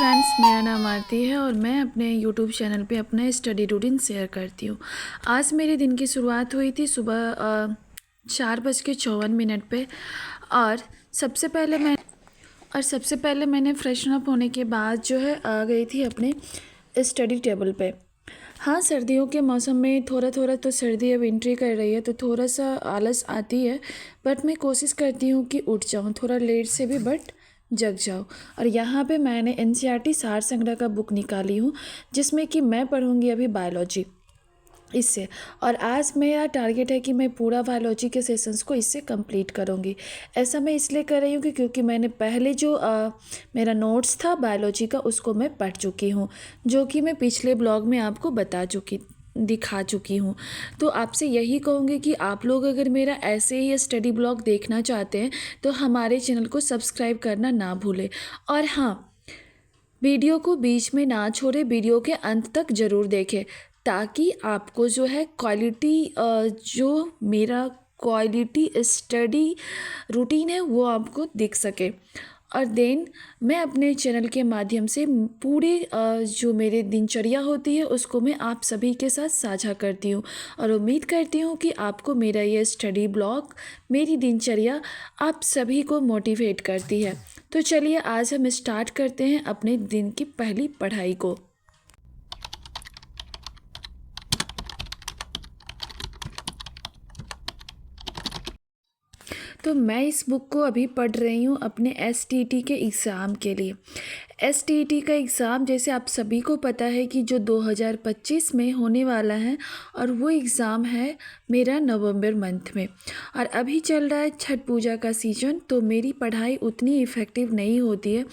Friends, मेरा नाम आरती है और मैं अपने यूट्यूब चैनल पे अपना स्टडी रूटीन शेयर करती हूँ। आज मेरे दिन की शुरुआत हुई थी सुबह 4:54 पे। और सबसे पहले मैंने फ्रेशन अप होने के बाद जो है आ गई थी अपने स्टडी टेबल पे। हाँ, सर्दियों के मौसम में थोड़ा थोड़ा तो सर्दी अब एंट्री कर रही है तो थोड़ा सा आलस आती है, बट मैं कोशिश करती हूँ कि उठ जाऊँ थोड़ा लेट से भी, बट जग जाओ। और यहाँ पे मैंने एनसीईआरटी सार संग्रह का बुक निकाली हूँ, जिसमें कि मैं पढ़ूँगी अभी बायोलॉजी इससे। और आज मेरा टारगेट है कि मैं पूरा बायोलॉजी के सेशंस को इससे कंप्लीट करूँगी। ऐसा मैं इसलिए कर रही हूँ कि क्योंकि मैंने पहले जो मेरा नोट्स था बायोलॉजी का उसको मैं पढ़ चुकी हूँ, जो कि मैं पिछले ब्लॉग में आपको दिखा चुकी हूँ। तो आपसे यही कहूँगी कि आप लोग अगर मेरा ऐसे ही स्टडी ब्लॉग देखना चाहते हैं तो हमारे चैनल को सब्सक्राइब करना ना भूलें। और हाँ, वीडियो को बीच में ना छोड़े, वीडियो के अंत तक ज़रूर देखें ताकि आपको जो है जो मेरा क्वालिटी स्टडी रूटीन है वो आपको दिख सके। और देन मैं अपने चैनल के माध्यम से पूरे जो मेरे दिनचर्या होती है उसको मैं आप सभी के साथ साझा करती हूँ और उम्मीद करती हूँ कि आपको मेरा ये स्टडी ब्लॉग, मेरी दिनचर्या आप सभी को मोटिवेट करती है। तो चलिए आज हम स्टार्ट करते हैं अपने दिन की पहली पढ़ाई को। तो मैं इस बुक को अभी पढ़ रही हूँ अपने एसटीईटी के एग्ज़ाम के लिए। एसटीईटी का एग्ज़ाम जैसे आप सभी को पता है कि जो 2025 में होने वाला है, और वो एग्ज़ाम है मेरा नवंबर मंथ में। और अभी चल रहा है छठ पूजा का सीज़न, तो मेरी पढ़ाई उतनी इफ़ेक्टिव नहीं होती है,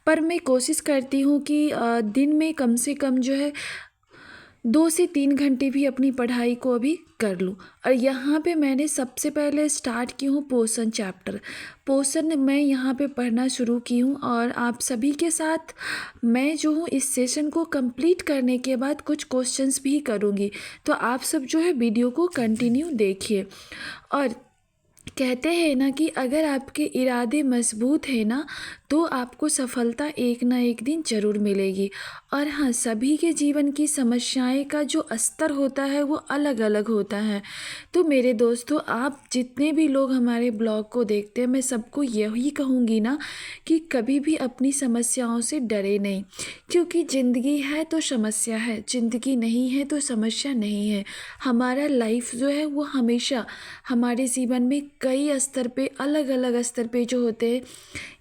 पर मैं कोशिश करती हूँ कि दिन में कम से कम जो है 2 से 3 घंटे भी अपनी पढ़ाई को अभी कर लूँ। और यहाँ पे मैंने सबसे पहले स्टार्ट की हूँ पोषण चैप्टर। पोषण मैं यहाँ पे पढ़ना शुरू की हूँ और आप सभी के साथ मैं जो हूँ इस सेशन को कंप्लीट करने के बाद कुछ क्वेश्चंस भी करूँगी। तो आप सब जो है वीडियो को कंटिन्यू देखिए। और कहते हैं ना कि अगर आपके इरादे मजबूत है ना तो आपको सफलता एक ना एक दिन ज़रूर मिलेगी। और हाँ, सभी के जीवन की समस्याएं का जो स्तर होता है वो अलग अलग होता है। तो मेरे दोस्तों, आप जितने भी लोग हमारे ब्लॉग को देखते हैं, मैं सबको यही कहूँगी ना कि कभी भी अपनी समस्याओं से डरे नहीं, क्योंकि ज़िंदगी है तो समस्या है, ज़िंदगी नहीं है तो समस्या नहीं है। हमारा लाइफ जो है वो हमेशा हमारे जीवन में कई स्तर पे, अलग अलग स्तर पे जो होते हैं,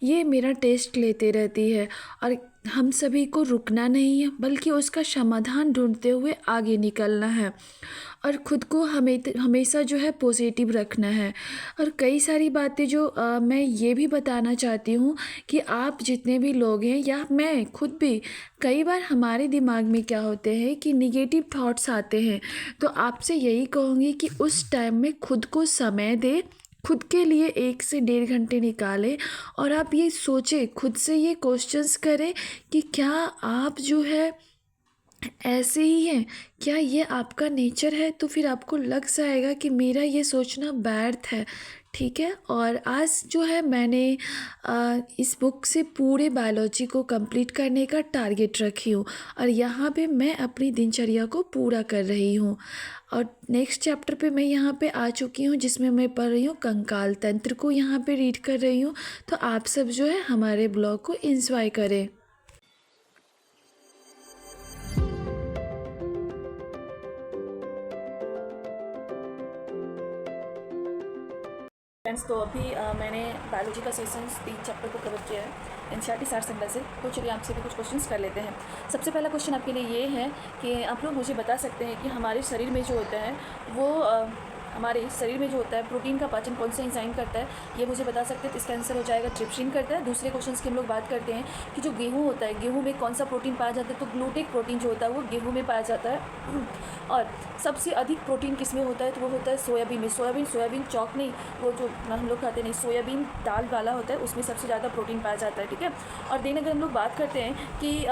ये मेरा टेस्ट लेते रहती है। और हम सभी को रुकना नहीं है, बल्कि उसका समाधान ढूंढते हुए आगे निकलना है और ख़ुद को हमेशा जो है पॉजिटिव रखना है। और कई सारी बातें जो मैं ये भी बताना चाहती हूँ कि आप जितने भी लोग हैं या मैं खुद भी, कई बार हमारे दिमाग में क्या होते हैं कि निगेटिव थॉट्स आते हैं। तो आपसे यही कहूँगी कि उस टाइम में खुद को समय दें, खुद के लिए 1 से 1.5 घंटे निकालें और आप ये सोचें, खुद से ये क्वेश्चंस करें कि क्या आप जो है ऐसे ही हैं, क्या ये आपका नेचर है। तो फिर आपको लग जाएगा कि मेरा ये सोचना व्यर्थ है, ठीक है। और आज जो है मैंने इस बुक से पूरे बायोलॉजी को कंप्लीट करने का टारगेट रखी हूँ और यहाँ पे मैं अपनी दिनचर्या को पूरा कर रही हूँ। और नेक्स्ट चैप्टर पे मैं यहाँ पे आ चुकी हूँ, जिसमें मैं पढ़ रही हूँ कंकाल तंत्र को यहाँ पे रीड कर रही हूँ। तो आप सब जो है हमारे ब्लॉग को एंजॉय करें। फ्रेंड्स, तो अभी मैंने बायोलॉजी का सेशन 3 चैप्टर को कवर किया है एनसीईआरटी सार संग्रह से। तो चलिए आपसे भी कुछ क्वेश्चंस कर लेते हैं। सबसे पहला क्वेश्चन आपके लिए ये है कि आप लोग मुझे बता सकते हैं कि हमारे शरीर में जो होता है वो हमारे शरीर में जो होता है प्रोटीन का पाचन कौन सा एंजाइम करता है, ये मुझे बता सकते हैं। तो इसका आंसर हो जाएगा ट्रिप्सिन करता है। दूसरे क्वेश्चन की हम लोग बात करते हैं कि जो गेहूँ होता है, गेहूँ में कौन सा प्रोटीन पाया जाता है। तो ग्लूटिक प्रोटीन जो होता है वो गेहूँ में पाया जाता है। और सबसे अधिक प्रोटीन किस में होता है, तो वो होता है सोयाबीन में। सोयाबीन चॉक नहीं, वो जो हम लोग खाते नहीं, सोयाबीन दाल वाला होता है, उसमें सबसे ज़्यादा प्रोटीन पाया जाता है, ठीक है। और देन अगर हम लोग बात करते हैं कि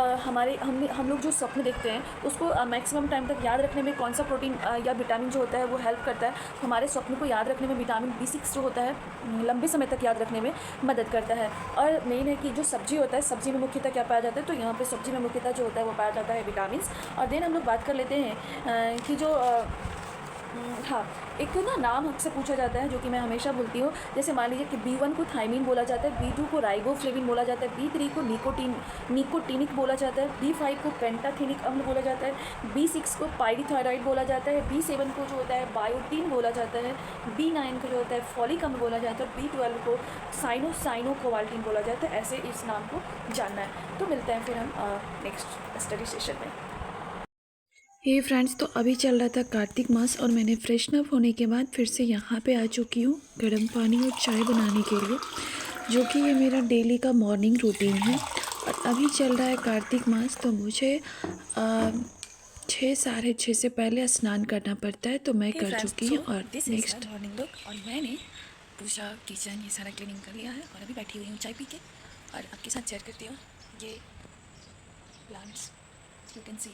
हम लोग जो स्वप्न देखते हैं उसको मैक्सिमम टाइम तक याद रखने में कौन सा प्रोटीन या विटामिन जो होता है वो हेल्प करता है, हमारे स्वप्न को याद रखने में विटामिन B6 जो होता है लंबे समय तक याद रखने में मदद करता है। और मेन है कि जो सब्जी होता है, सब्जी में मुख्यतः क्या पाया जाता है, तो यहाँ पे सब्जी में मुख्यतः जो होता है वो पाया जाता है विटामिन। और देन हम लोग बात कर लेते हैं कि जो हाँ, एक ना नाम हमसे पूछा जाता है जो कि मैं हमेशा भूलती हूँ। जैसे मान लीजिए कि B1 को थायमीन बोला जाता है, B2 को राइबोफ्लेविन बोला जाता है, B3 को निकोटीनिक बोला जाता है, B5 को पेंटाथेनिक अम्ल बोला जाता है, B6 को पायरीथायराइड बोला जाता है, B7 को जो होता है बायोटीन बोला जाता है, B9 को जो होता है फॉलिक अम्ल बोला जाता है, B12 को साइनोकोबाल्टिन बोला जाता है। ऐसे इस नाम को जानना है। तो मिलते हैं फिर हम नेक्स्ट स्टडी सेशन में। हे फ्रेंड्स, तो अभी चल रहा था कार्तिक मास और मैंने फ्रेशन अप होने के बाद फिर से यहाँ पे आ चुकी हूँ गर्म पानी और चाय बनाने के लिए, जो कि ये मेरा डेली का मॉर्निंग रूटीन है। और अभी चल रहा है कार्तिक मास, तो मुझे 6 साढ़े 6 से पहले स्नान करना पड़ता है, तो मैं कर चुकी हूँ। और नेक्स्ट मॉर्निंग लुक, और मैंने पूजा किचन ये सारा क्लीनिंग कर लिया है और अभी बैठी हुई हूँ चाय पी के, और आपके साथ शेयर करती हूँ ये प्लांट्स, यू कैन सी।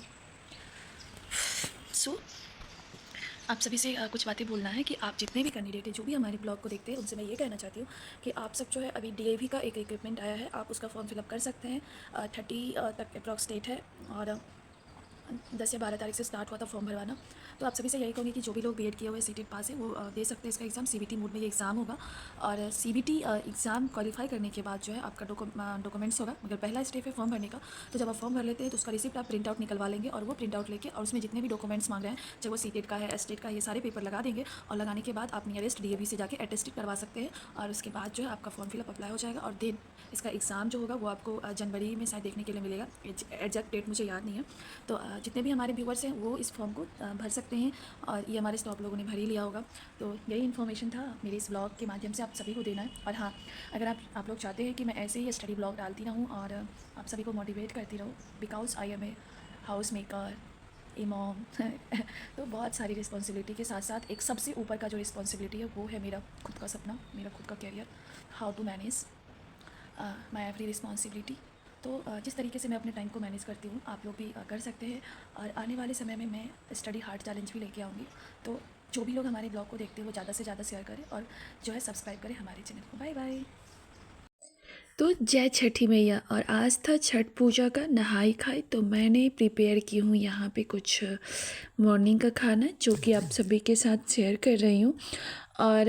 सो आप सभी से कुछ बातें बोलना है कि आप जितने भी कैंडिडेट हैं जो भी हमारे ब्लॉग को देखते हैं, उनसे मैं ये कहना चाहती हूँ कि आप सब जो है अभी DAV का एक रिक्रूटमेंट आया है, आप उसका फॉर्म फिलअप कर सकते हैं। 30 तक अप्रॉक्स डेट है और 10 या 12 तारीख से स्टार्ट हुआ था फॉर्म भरवाना। तो आप सभी से यही कहूँगी कि जो भी लोग B.Ed किए हुए सीटेट पास है वो दे सकते हैं इसका एग्ज़ाम। CBT मोड में ये एग्ज़ाम होगा और CBT एग्ज़ाम क्वालिफाई करने के बाद जो है आपका डॉक्यूमेंट्स होगा, मगर पहला स्टेप है फॉर्म भरने का। तो जब आप फॉर्म भर लेते हैं तो उसका रिसिप्ट आप प्रिंट आउट निकलवा लेंगे और वो प्रिंट आउट लेके और उसमें जितने भी डॉक्यूमेंट्स मांग रहे हैं, चाहे वो सीटेट का है, एस्टेट का, ये सारे पेपर लगा देंगे। और लगाने के बाद आप नियरेस्ट DAV से जाके अटेस्टेड करवा सकते हैं और उसके बाद जो है आपका फॉर्म फिलअप अप्लाई हो जाएगा। और देन इसका एग्ज़ाम जो होगा वो आपको जनवरी में शायद देखने के लिए मिलेगा, एग्जैक्ट डेट मुझे याद नहीं है। तो जितने भी हमारे व्यूवर्स हैं वो इस फॉर्म को भर सकते हैं और ये हमारे स्टॉप लोगों ने भर ही लिया होगा। तो यही इन्फॉर्मेशन था मेरे इस ब्लॉग के माध्यम से आप सभी को देना है। और हाँ, अगर आप लोग चाहते हैं कि मैं ऐसे ही स्टडी ब्लॉग डालती रहूँ और आप सभी को मोटिवेट करती रहूँ, because I am a house maker, a mom तो बहुत सारी रिस्पॉन्सिबिलिटी के साथ साथ एक सबसे ऊपर का जो रिस्पॉन्सिबिलिटी है वो है मेरा खुद का सपना, मेरा खुद का career, how to manage my every responsibility. तो जिस तरीके से मैं अपने टाइम को मैनेज करती हूँ आप लोग भी कर सकते हैं। और आने वाले समय में मैं स्टडी हार्ड चैलेंज भी लेके आऊँगी। तो जो भी लोग हमारे ब्लॉग को देखते हैं वो ज़्यादा से ज़्यादा शेयर करें और जो है सब्सक्राइब करें हमारे चैनल को। Bye bye. तो जय छठी मैया, और आज था छठ पूजा का नहाई खाई, तो मैंने प्रिपेयर की हूँ यहाँ पे कुछ मॉर्निंग का खाना जो कि आप सभी के साथ शेयर कर रही हूँ। और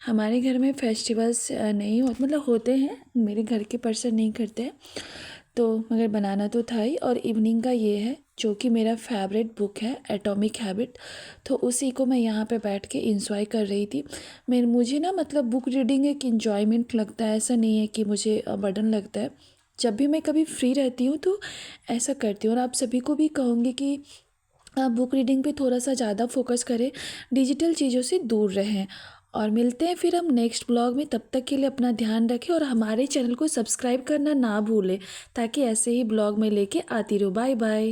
हमारे घर में फेस्टिवल्स नहीं हो, मतलब होते हैं, मेरे घर के पर्सन नहीं करते हैं, तो मगर बनाना तो था ही। और इवनिंग का ये है जो कि मेरा फेवरेट बुक है, एटॉमिक हैबिट, तो उसी को मैं यहाँ पे बैठ के इंजॉय कर रही थी। मुझे ना मतलब बुक रीडिंग एक इन्जॉयमेंट लगता है, ऐसा नहीं है कि मुझे बर्डन लगता है। जब भी मैं कभी फ्री रहती हूँ तो ऐसा करती हूँ। और आप सभी को भी कहूँगी कि आप बुक रीडिंग पे थोड़ा सा ज़्यादा फोकस करें, डिजिटल चीज़ों से दूर रहें। और मिलते हैं फिर हम नेक्स्ट ब्लॉग में, तब तक के लिए अपना ध्यान रखें और हमारे चैनल को सब्सक्राइब करना ना भूलें, ताकि ऐसे ही ब्लॉग में लेके आती रहूँ। Bye bye.